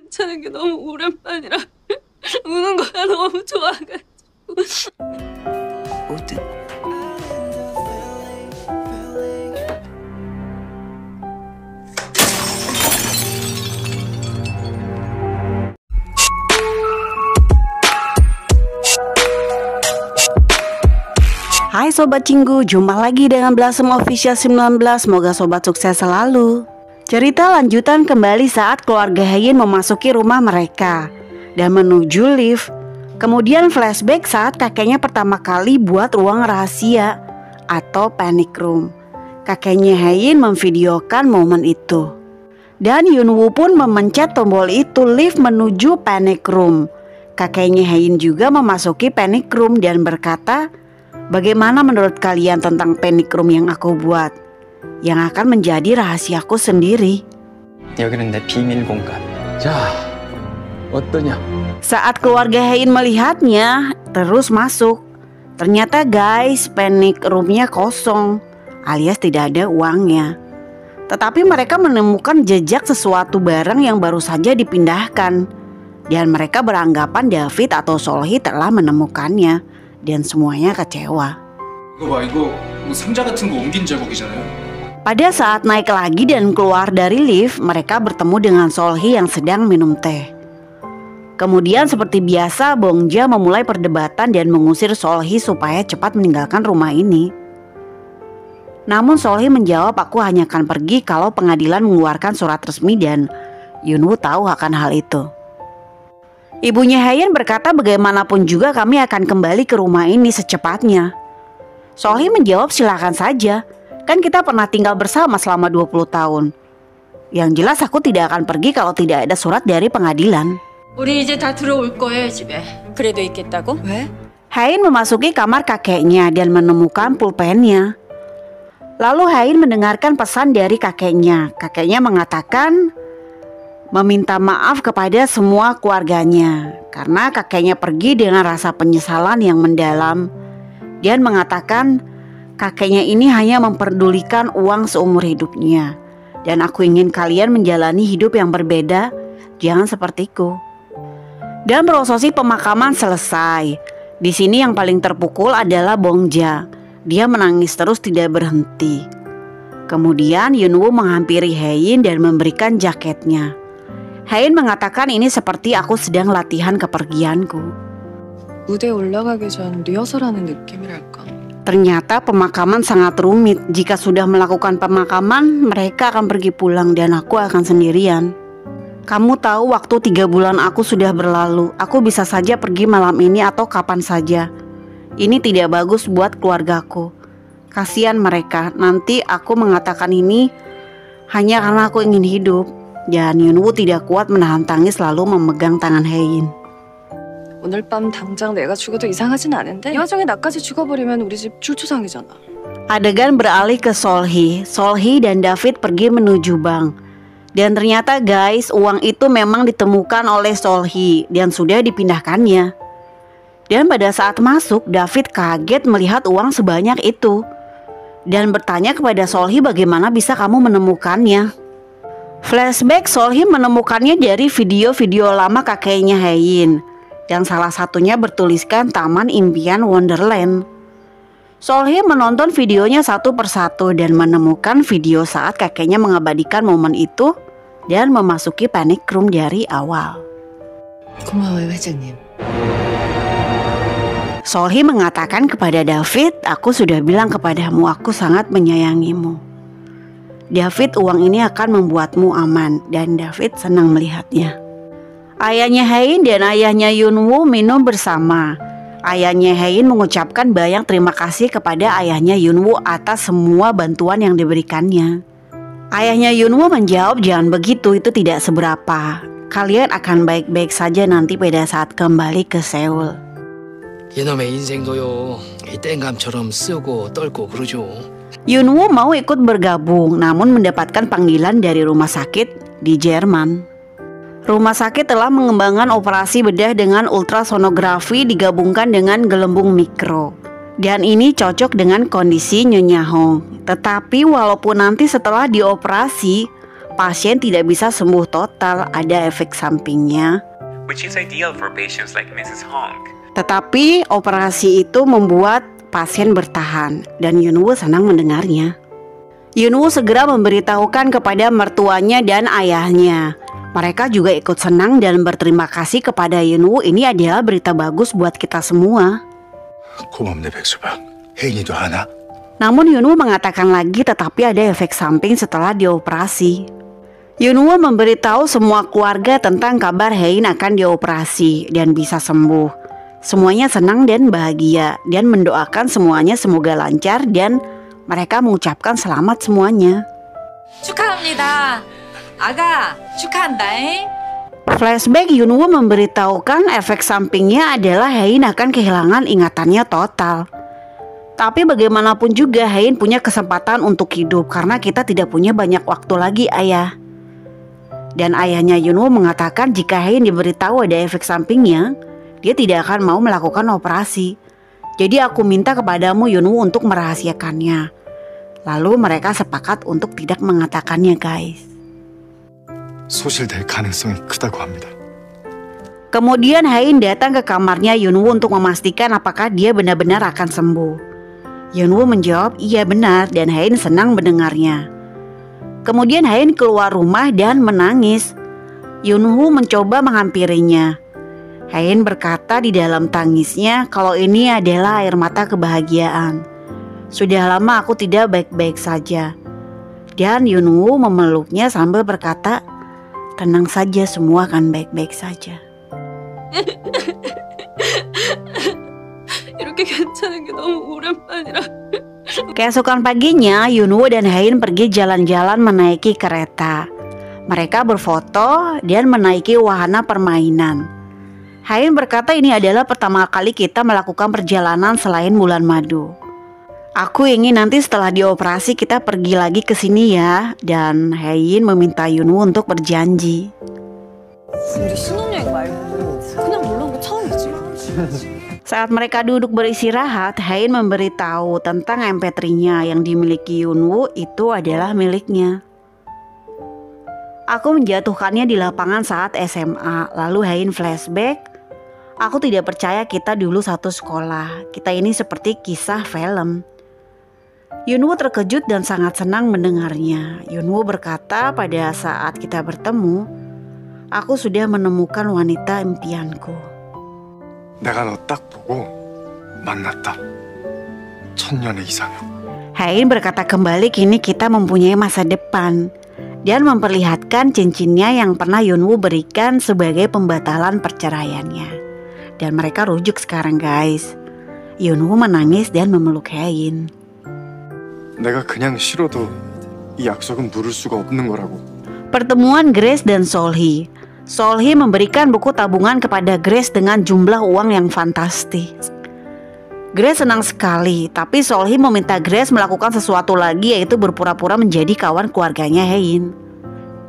괜찮은 게 너무 오랜만이라 우는 거가 너무 좋아가지고. 모든 Hai Sobat Cinggu, jumpa lagi dengan Blossom Official 19. Semoga Sobat sukses selalu. Cerita lanjutan kembali saat keluarga Haein memasuki rumah mereka dan menuju lift. Kemudian flashback saat kakeknya pertama kali buat ruang rahasia atau panic room. Kakeknya Haein memvideokan momen itu. Dan Yunwoo pun memencet tombol itu, lift menuju panic room. Kakeknya Haein juga memasuki panic room dan berkata, "Bagaimana menurut kalian tentang panic room yang aku buat? Yang akan menjadi rahasiaku sendiri." 여기는 내 비밀 공간. 자, 어떠냐? Saat keluarga Haein melihatnya, terus masuk. Ternyata guys, panic roomnya kosong, alias tidak ada uangnya. Tetapi mereka menemukan jejak sesuatu barang yang baru saja dipindahkan. Dan mereka beranggapan David atau Solhee telah menemukannya. Dan semuanya kecewa. 이거 봐, 이거 뭐 상자 같은 거 옮긴 자국이잖아요. Pada saat naik lagi dan keluar dari lift, mereka bertemu dengan Solhee yang sedang minum teh. Kemudian seperti biasa, Bongja memulai perdebatan dan mengusir Solhee supaya cepat meninggalkan rumah ini. Namun Solhee menjawab, "Aku hanya akan pergi kalau pengadilan mengeluarkan surat resmi," dan Yunwoo tahu akan hal itu. Ibunya Haein berkata, "Bagaimanapun juga kami akan kembali ke rumah ini secepatnya." Solhee menjawab, "Silakan saja. Kan kita pernah tinggal bersama selama 20 tahun. Yang jelas aku tidak akan pergi kalau tidak ada surat dari pengadilan." 우리 이제 다 들어올 거예요, 집에. 그래도 있겠다고? 왜? Haein memasuki kamar kakeknya dan menemukan pulpennya. Lalu Haein mendengarkan pesan dari kakeknya. Kakeknya mengatakan meminta maaf kepada semua keluarganya karena kakeknya pergi dengan rasa penyesalan yang mendalam. Dan mengatakan kakeknya ini hanya memperdulikan uang seumur hidupnya. Dan aku ingin kalian menjalani hidup yang berbeda, jangan sepertiku. Dan prosesi pemakaman selesai. Di sini yang paling terpukul adalah Bongja. Dia menangis terus tidak berhenti. Kemudian Yunwoo menghampiri Haein dan memberikan jaketnya. Haein mengatakan, "Ini seperti aku sedang latihan kepergianku." 무대에 올라가기 전 리허설하는 느낌이랄까. Ternyata pemakaman sangat rumit. Jika sudah melakukan pemakaman, mereka akan pergi pulang dan aku akan sendirian. Kamu tahu waktu 3 bulan aku sudah berlalu. Aku bisa saja pergi malam ini atau kapan saja. Ini tidak bagus buat keluargaku. Kasihan mereka. Nanti aku mengatakan ini hanya karena aku ingin hidup. Dan Yunwoo tidak kuat menahan tangis lalu memegang tangan Haein. 오늘 밤 당장 내가 죽어도 이상하진 않은데 이 와중에 나까지 죽어버리면 우리 집 출초상이잖아. Adegan beralih ke Solhee. Solhee dan David pergi menuju bank. Dan ternyata guys, uang itu memang ditemukan oleh Solhee dan sudah dipindahkannya. Dan pada saat masuk, David kaget melihat uang sebanyak itu dan bertanya kepada Solhee, "Bagaimana bisa kamu menemukannya?" Flashback, Solhee menemukannya dari video-video lama kakeknya Haein, yang salah satunya bertuliskan Taman Impian Wonderland. Solhee menonton videonya satu persatu dan menemukan video saat kakeknya mengabadikan momen itu dan memasuki panic room dari awal. 고마워요, 회장님. Solhee mengatakan kepada David, "Aku sudah bilang kepadamu, aku sangat menyayangimu. David, uang ini akan membuatmu aman." Dan David senang melihatnya. Ayahnya Haein dan ayahnya Yunwoo minum bersama. Ayahnya Haein mengucapkan banyak terima kasih kepada ayahnya Yunwoo atas semua bantuan yang diberikannya. Ayahnya Yunwoo menjawab, "Jangan begitu, itu tidak seberapa. Kalian akan baik-baik saja nanti pada saat kembali ke Seoul." 이놈의 인생도요, 이 땡감처럼 쓰고 떨고 그러죠. Yunwoo mau ikut bergabung, namun mendapatkan panggilan dari rumah sakit di Jerman. Rumah sakit telah mengembangkan operasi bedah dengan ultrasonografi digabungkan dengan gelembung mikro. Dan ini cocok dengan kondisi Nyonya Hong. Tetapi walaupun nanti setelah dioperasi, pasien tidak bisa sembuh total, ada efek sampingnya. which is ideal for patients like Mrs. Hong. Tetapi operasi itu membuat pasien bertahan dan Yunwoo senang mendengarnya. Yunwoo segera memberitahukan kepada mertuanya dan ayahnya. Mereka juga ikut senang dan berterima kasih kepada Yunwoo. Ini adalah berita bagus buat kita semua. 고맙네 백수박. 혜인이도 하나? Namun Yunwoo mengatakan lagi tetapi ada efek samping setelah dioperasi. Yunwoo memberitahu semua keluarga tentang kabar Hein akan dioperasi dan bisa sembuh. Semuanya senang dan bahagia dan mendoakan semuanya semoga lancar dan mereka mengucapkan selamat semuanya. 축하합니다. 아가, 축하한다잉. Flashback Yunwoo memberitahukan efek sampingnya adalah Hein akan kehilangan ingatannya total. Tapi bagaimanapun juga Hein punya kesempatan untuk hidup karena kita tidak punya banyak waktu lagi ayah. Dan ayahnya Yunwoo mengatakan jika Hein diberitahu ada efek sampingnya, dia tidak akan mau melakukan operasi. Jadi aku minta kepadamu Yunwoo untuk merahasiakannya. Lalu mereka sepakat untuk tidak mengatakannya guys. 소실될 가능성이 크다고 합니다. Kemudian Hein datang ke kamarnya Yunwoo untuk memastikan apakah dia benar-benar akan sembuh. Yunwoo menjawab iya benar dan Hein senang mendengarnya. Kemudian Hein keluar rumah dan menangis. Yunwoo mencoba menghampirinya. Hein berkata di dalam tangisnya kalau ini adalah air mata kebahagiaan. Sudah lama aku tidak baik-baik saja. Dan Yunwoo memeluknya sambil berkata, tenang saja semua akan baik-baik saja. 이렇게 괜찮은 게 너무 오랜만이라. Keesokan paginya, Yunwoo dan Hein pergi jalan-jalan menaiki kereta. Mereka berfoto dan menaiki wahana permainan. Hein berkata ini adalah pertama kali kita melakukan perjalanan selain bulan madu. Aku ingin nanti setelah dioperasi kita pergi lagi ke sini ya. Dan Hein meminta Yunwoo untuk berjanji. 우리 신혼여행 말고 그냥 놀러 온 거 처음이지. Saat mereka duduk beristirahat, Hein memberitahu tentang MP3-nya yang dimiliki Yunwoo itu adalah miliknya. Aku menjatuhkannya di lapangan saat SMA. Lalu Hein flashback. Aku tidak percaya kita dulu satu sekolah. Kita ini seperti kisah film. Yunwoo terkejut dan sangat senang mendengarnya. Yunwoo berkata pada saat kita bertemu, aku sudah menemukan wanita impianku. 내가 너 딱 보고 만났다. 천년의 이상형. Hein berkata kembali kini kita mempunyai masa depan dan memperlihatkan cincinnya yang pernah Yunwoo berikan sebagai pembatalan perceraiannya. Dan mereka rujuk sekarang guys. Yunwoo menangis dan memeluk Hein. 내가 그냥 싫어도 이 약속은 물을 수가 없는 거라고. Pertemuan Grace dan Solhee. Solhee memberikan buku tabungan kepada Grace dengan jumlah uang yang fantastis. Grace senang sekali, tapi Solhee meminta Grace melakukan sesuatu lagi yaitu berpura-pura menjadi kawan keluarganya Hein.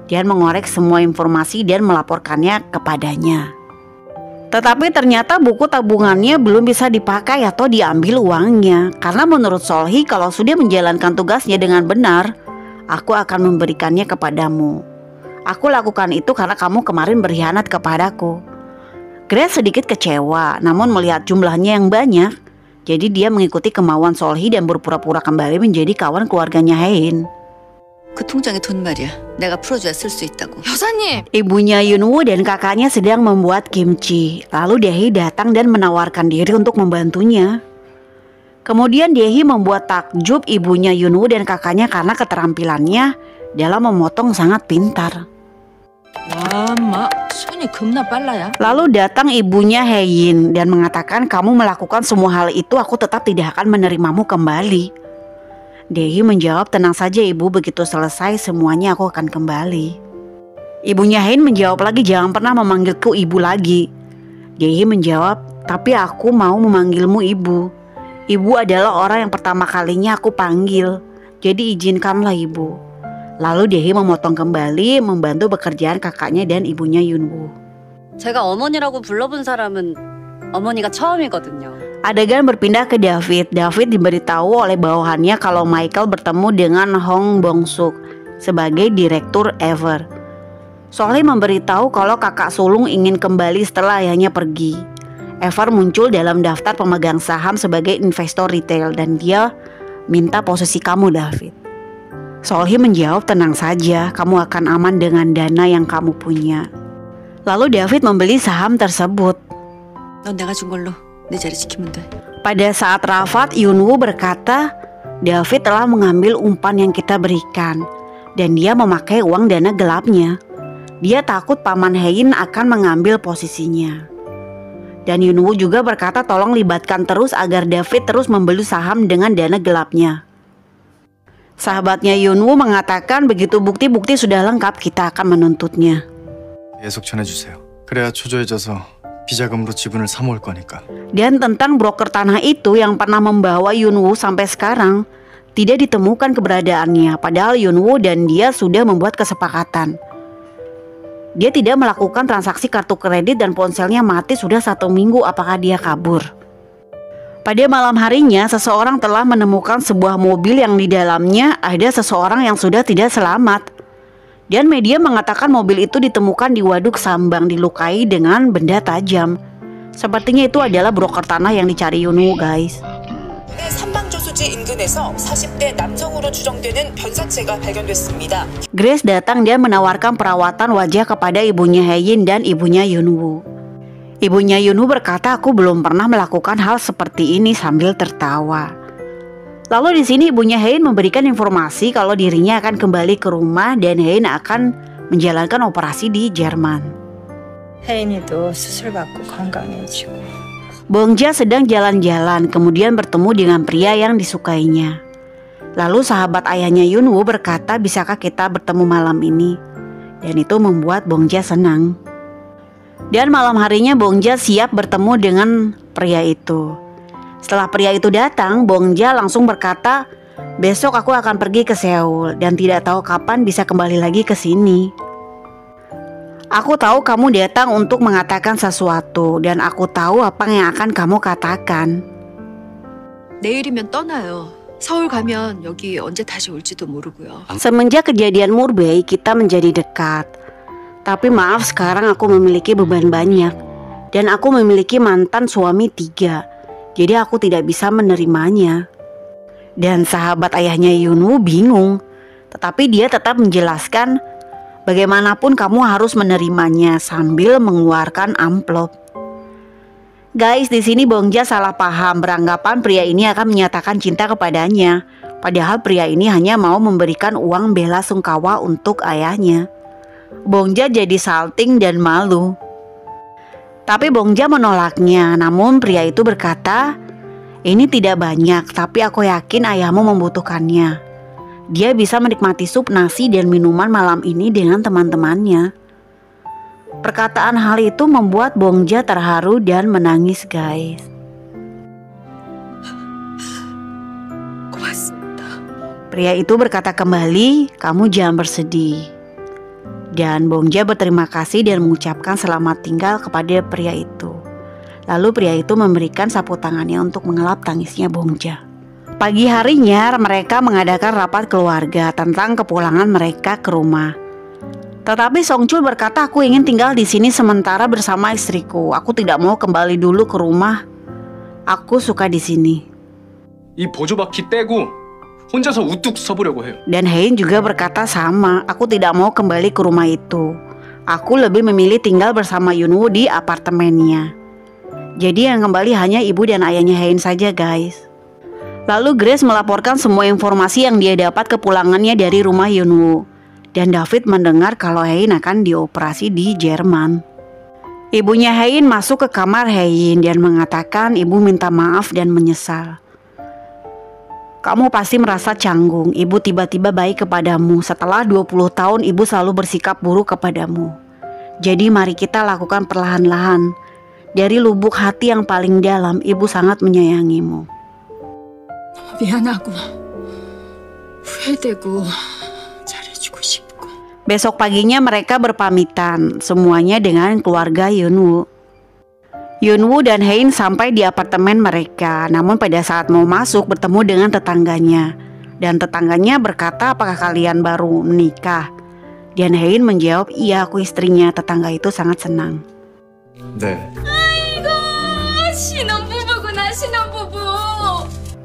Dia mengorek semua informasi dan melaporkannya kepadanya. Tetapi ternyata buku tabungannya belum bisa dipakai atau diambil uangnya. Karena menurut Solhee kalau sudah menjalankan tugasnya dengan benar, aku akan memberikannya kepadamu. Aku lakukan itu karena kamu kemarin berkhianat kepadaku. Grace sedikit kecewa, namun melihat jumlahnya yang banyak, jadi dia mengikuti kemauan Solhee dan berpura-pura kembali menjadi kawan keluarganya Hein. 그 통장에 돈 말이야. 내가 풀어줘야 쓸 수 있다고. 여사님! Ibunya Yunwoo dan kakaknya sedang membuat kimchi. Lalu Daehee datang dan menawarkan diri untuk membantunya. Kemudian Daehee membuat takjub ibunya Yunwoo dan kakaknya karena keterampilannya dalam memotong sangat pintar. 와, 마, 손이 겁나 빨라야. Lalu datang ibunya Hein dan mengatakan kamu melakukan semua hal itu aku tetap tidak akan menerimamu kembali. Daehee menjawab tenang saja ibu, begitu selesai semuanya aku akan kembali. Ibunya Hein menjawab lagi jangan pernah memanggilku ibu lagi. Daehee menjawab tapi aku mau memanggilmu ibu. Ibu adalah orang yang pertama kalinya aku panggil. Jadi izinkanlah ibu. Lalu Daehee memotong kembali membantu pekerjaan kakaknya dan ibunya Yunwoo. 제가 어머니라고 불러본 사람은 어머니가 처음이거든요. Adegan berpindah ke David. David diberitahu oleh bawahannya kalau Michael bertemu dengan Hong Bong-suk. sebagai direktur Ever. Soleh memberitahu kalau kakak sulung ingin kembali setelah ayahnya pergi. Ever muncul dalam daftar pemegang saham sebagai investor retail dan dia minta posisi kamu, David. Solhi menjawab, tenang saja, kamu akan aman dengan dana yang kamu punya. Lalu David membeli saham tersebut. 넌 내가 준 걸로 내 자리 지키면 돼. Pada saat Rafat, Yunwoo berkata, David telah mengambil umpan yang kita berikan dan dia memakai uang dana gelapnya. Dia takut paman Hein akan mengambil posisinya. Dan Yunwoo juga berkata tolong libatkan terus agar David terus membeli saham dengan dana gelapnya. Sahabatnya Yunwoo mengatakan begitu bukti-bukti sudah lengkap kita akan menuntutnya. 계속 전해주세요. 그래야 초조해져서 비자금으로 지분을 사모을 거니까. Dan tentang broker tanah itu yang pernah membawa Yunwoo sampai sekarang tidak ditemukan keberadaannya. Padahal Yunwoo dan dia sudah membuat kesepakatan. Dia tidak melakukan transaksi kartu kredit dan ponselnya mati sudah 1 minggu. Apakah dia kabur? Pada malam harinya seseorang telah menemukan sebuah mobil yang di dalamnya ada seseorang yang sudah tidak selamat. Dan media mengatakan mobil itu ditemukan di waduk Sambang dilukai dengan benda tajam. Sepertinya itu adalah broker tanah yang dicari Yunwoo, guys. 삼방조수지 인근에서 40대 남성으로 추정되는 변사체가 발견됐습니다. Grace datang dan menawarkan perawatan wajah kepada ibunya Hein dan ibunya Yunwoo. Ibunya Yunwoo berkata, aku belum pernah melakukan hal seperti ini sambil tertawa. Lalu di sini ibunya Hein memberikan informasi kalau dirinya akan kembali ke rumah dan Hein akan menjalankan operasi di Jerman. 혜인이도 수술받고 건강해지고. Bongja sedang jalan-jalan kemudian bertemu dengan pria yang disukainya. Lalu sahabat ayahnya Yunwoo berkata, bisakah kita bertemu malam ini? Dan itu membuat Bongja senang. Dan malam harinya Bongja siap bertemu dengan pria itu. Setelah pria itu datang, Bongja langsung berkata, besok aku akan pergi ke Seoul dan tidak tahu kapan bisa kembali lagi ke sini. Aku tahu kamu datang untuk mengatakan sesuatu dan aku tahu apa yang akan kamu katakan. 내일이면 떠나요. 서울 가면 여기 언제 다시 올지도 모르고요. Semenjak kejadian Murbei kita menjadi dekat. Tapi maaf sekarang aku memiliki beban banyak. Dan aku memiliki mantan suami 3. Jadi aku tidak bisa menerimanya. Dan sahabat ayahnya Yunwoo bingung. Tetapi dia tetap menjelaskan, bagaimanapun kamu harus menerimanya sambil mengeluarkan amplop. Guys, di sini Bongja salah paham beranggapan pria ini akan menyatakan cinta kepadanya. Padahal pria ini hanya mau memberikan uang bela sungkawa untuk ayahnya. Bongja jadi salting dan malu. Tapi Bongja menolaknya. Namun pria itu berkata, ini tidak banyak tapi aku yakin ayahmu membutuhkannya. Dia bisa menikmati sup nasi dan minuman malam ini dengan teman-temannya. Perkataan hal itu membuat Bongja terharu dan menangis, guys. Pria itu berkata kembali, kamu jangan bersedih. Dan Bongja berterima kasih dan mengucapkan selamat tinggal kepada pria itu. Lalu pria itu memberikan sapu tangannya untuk mengelap tangisnya Bongja. Pagi harinya mereka mengadakan rapat keluarga tentang kepulangan mereka ke rumah. Tetapi Songchul berkata, aku ingin tinggal di sini sementara bersama istriku. Aku tidak mau kembali dulu ke rumah. Aku suka di sini. 이 보조바퀴 떼고 혼자서 우뚝 서보려고 해요. Dan Hein juga berkata sama, aku tidak mau kembali ke rumah itu. Aku lebih memilih tinggal bersama Yunwoo di apartemennya. Jadi yang kembali hanya ibu dan ayahnya Hein saja, guys. Lalu Grace melaporkan semua informasi yang dia dapat kepulangannya dari rumah Yunwoo. Dan David mendengar kalau Hein akan dioperasi di Jerman. Ibunya Hein masuk ke kamar Hein dan mengatakan ibu minta maaf dan menyesal. Kamu pasti merasa canggung, ibu tiba-tiba baik kepadamu. Setelah 20 tahun ibu selalu bersikap buruk kepadamu. Jadi mari kita lakukan perlahan-lahan. Dari lubuk hati yang paling dalam, ibu sangat menyayangimu. 미안하고 후회되고 잘해주고 싶고. Besok paginya mereka berpamitan, semuanya dengan keluarga Yunwoo. Yunwoo dan Hein sampai di apartemen mereka, namun pada saat mau masuk bertemu dengan tetangganya. Dan tetangganya berkata, apakah kalian baru menikah? Dan Hein menjawab, iya aku istrinya. Tetangga itu sangat senang. 네. 아이고 신혼부부구나 신혼부부.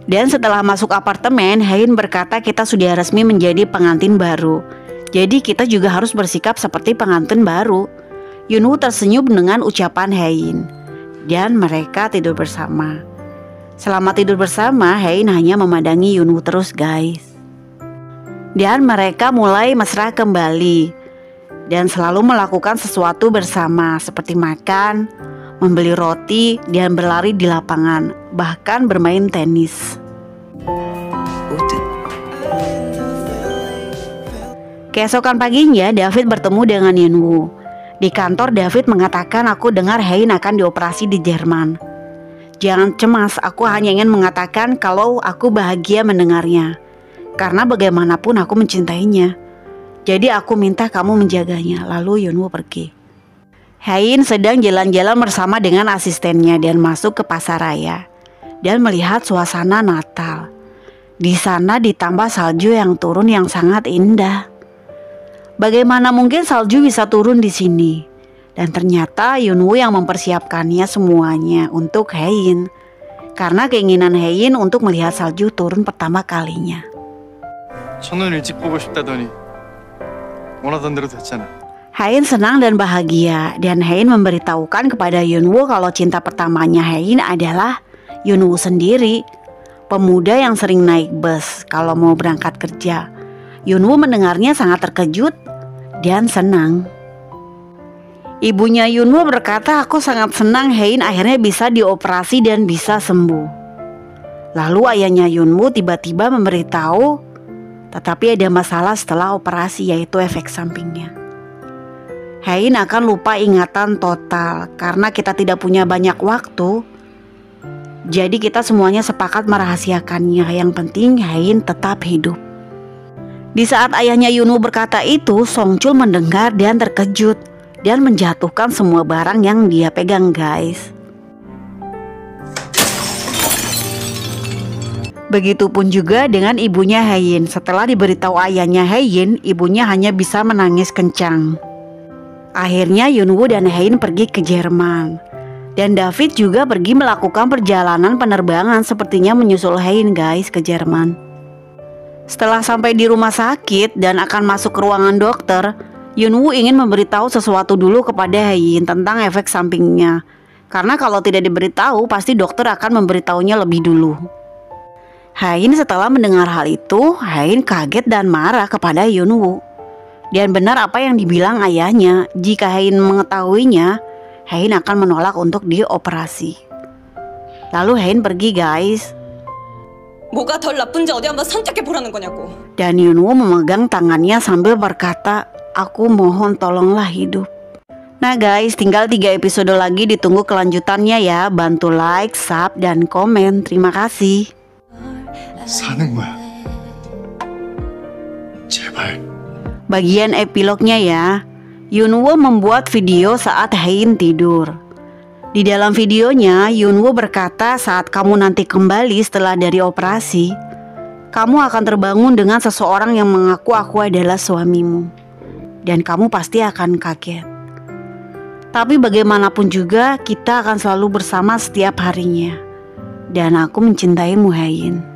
Dan setelah masuk apartemen, Hein berkata kita sudah resmi menjadi pengantin baru. Jadi kita juga harus bersikap seperti pengantin baru. Yunwoo tersenyum dengan ucapan Hein. Dan mereka tidur bersama. Selama tidur bersama, Hein hanya memandangi Yunwoo terus guys. Dan mereka mulai mesra kembali. Dan selalu melakukan sesuatu bersama seperti makan, membeli roti, dan berlari di lapangan. Bahkan bermain tenis. Keesokan paginya, David bertemu dengan Yunwoo. Di kantor, David mengatakan aku dengar Hein akan dioperasi di Jerman. Jangan cemas, aku hanya ingin mengatakan kalau aku bahagia mendengarnya. Karena bagaimanapun aku mencintainya. Jadi aku minta kamu menjaganya. Lalu Yunwoo pergi. Hein sedang jalan-jalan bersama dengan asistennya dan masuk ke pasar raya. Dan melihat suasana Natal. Di sana ditambah salju yang turun yang sangat indah. Bagaimana mungkin salju bisa turun di sini? Dan ternyata Yunwoo yang mempersiapkannya semuanya untuk Hein. Karena keinginan Hein untuk melihat salju turun pertama kalinya. 첫눈 일찍 보고 싶다더니 원하던 대로 됐잖아. Hein senang dan bahagia. Dan Hein memberitahukan kepada Yunwoo kalau cinta pertamanya Hein adalah Yunwoo sendiri. Pemuda yang sering naik bus kalau mau berangkat kerja. Yunwoo mendengarnya sangat terkejut dan senang. Ibunya Yunwoo berkata, aku sangat senang Hein akhirnya bisa dioperasi dan bisa sembuh. Lalu ayahnya Yunwoo tiba-tiba memberitahu, tetapi ada masalah setelah operasi yaitu efek sampingnya. Hein akan lupa ingatan total karena kita tidak punya banyak waktu. Jadi kita semuanya sepakat merahasiakannya. Yang penting Hein tetap hidup. Di saat ayahnya Yunwoo berkata itu, Song Chul mendengar dan terkejut. Dan menjatuhkan semua barang yang dia pegang guys. Begitupun juga dengan ibunya Hein. Setelah diberitahu ayahnya Hein, ibunya hanya bisa menangis kencang. Akhirnya Yunwoo dan Hein pergi ke Jerman. Dan David juga pergi melakukan perjalanan penerbangan sepertinya menyusul Hein guys ke Jerman. Setelah sampai di rumah sakit dan akan masuk ke ruangan dokter, Yunwoo ingin memberitahu sesuatu dulu kepada Hein tentang efek sampingnya. Karena kalau tidak diberitahu, pasti dokter akan memberitahunya lebih dulu. Hein setelah mendengar hal itu, Hein kaget dan marah kepada Yunwoo. Dan benar apa yang dibilang ayahnya, jika Hein mengetahuinya, Hein akan menolak untuk dioperasi. Lalu Hein pergi guys. 뭐가 덜 나쁜지 어디 한번 선택해 보라는 거냐고. Dan Yunwoo memegang tangannya sambil berkata, aku mohon tolonglah hidup. Nah guys, tinggal 3 episode lagi, ditunggu kelanjutannya ya. Bantu like, sub, dan komen. Terima kasih. 사는 거야. 제발. Bagian epilognya ya. Yunwoo membuat video saat Hein tidur. Di dalam videonya, Yunwoo berkata saat kamu nanti kembali setelah dari operasi, kamu akan terbangun dengan seseorang yang mengaku aku adalah suamimu. Dan kamu pasti akan kaget. Tapi bagaimanapun juga kita akan selalu bersama setiap harinya. Dan aku mencintaimu Hein.